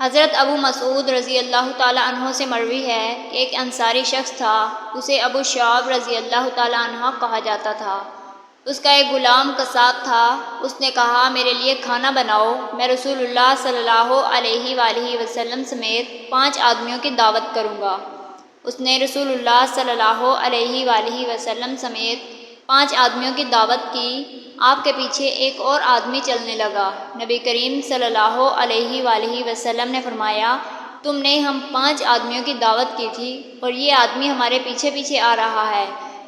حضرت ابو مسعود رضی اللہ تعالیٰ عنہ سے مروی ہے کہ ایک انصاری شخص تھا، اسے ابو شعب رضی اللہ تعالیٰ عنہ کہا جاتا تھا۔ اس کا ایک غلام قصاب تھا۔ اس نے کہا میرے لیے کھانا بناؤ، میں رسول اللہ صلی اللہ علیہ وآلہ وسلم سمیت 5 آدمیوں کی دعوت کروں گا۔ اس نے رسول اللہ صلی اللہ علیہ وآلہ وسلم سمیت 5 آدمیوں کی دعوت کی۔ آپ کے پیچھے ایک اور آدمی چلنے لگا۔ نبی کریم صلی اللہ علیہ وآلہ وسلم نے فرمایا، تم نے ہم 5 آدمیوں کی دعوت کی تھی اور یہ آدمی ہمارے پیچھے پیچھے آ رہا ہے،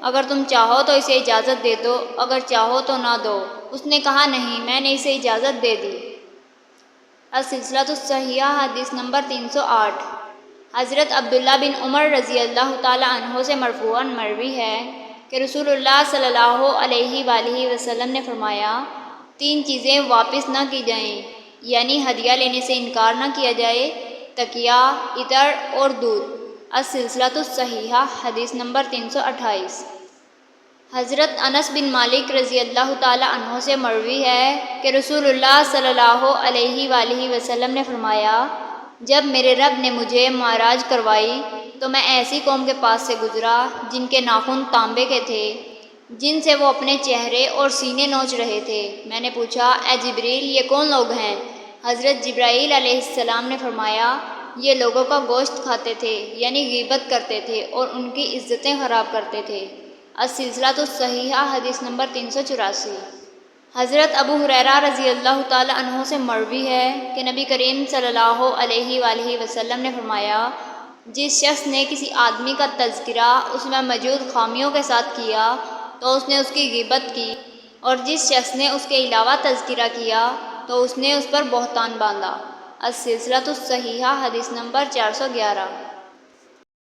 اگر تم چاہو تو اسے اجازت دے دو، اگر چاہو تو نہ دو۔ اس نے کہا نہیں، میں نے اسے اجازت دے دی۔ السلسلۃ الصحیحہ حدیث نمبر 308۔ حضرت عبداللہ بن عمر رضی اللہ تعالیٰ عنہ سے مرفوعاً مروی ہے کہ رسول اللہ صلی اللہ علیہ وآلہ وسلم نے فرمایا، 3 چیزیں واپس نہ کی جائیں، یعنی ہدیہ لینے سے انکار نہ کیا جائے، تکیہ، عطر اور دودھ۔ السلسلۃ الصحیحہ حدیث نمبر 328۔ حضرت انس بن مالک رضی اللہ تعالیٰ عنہ سے مروی ہے کہ رسول اللہ صلی اللہ علیہ وآلہ وسلم نے فرمایا، جب میرے رب نے مجھے معراج کروائی تو میں ایسی قوم کے پاس سے گزرا جن کے ناخن تانبے کے تھے، جن سے وہ اپنے چہرے اور سینے نوچ رہے تھے۔ میں نے پوچھا، اے جبریل، یہ کون لوگ ہیں؟ حضرت جبرائیل علیہ السلام نے فرمایا، یہ لوگوں کا گوشت کھاتے تھے، یعنی غیبت کرتے تھے اور ان کی عزتیں خراب کرتے تھے۔ السلسلۃ الصحیحہ حدیث نمبر 384۔ حضرت ابو ہریرہ رضی اللہ تعالیٰ عنہ سے مروی ہے کہ نبی کریم صلی اللہ علیہ وآلہ وسلم نے فرمایا، جس شخص نے کسی آدمی کا تذکرہ اس میں موجود خامیوں کے ساتھ کیا تو اس نے اس کی غیبت کی، اور جس شخص نے اس کے علاوہ تذکرہ کیا تو اس نے اس پر بہتان باندھا۔ السلسلۃ الصحیحہ حدیث نمبر 411۔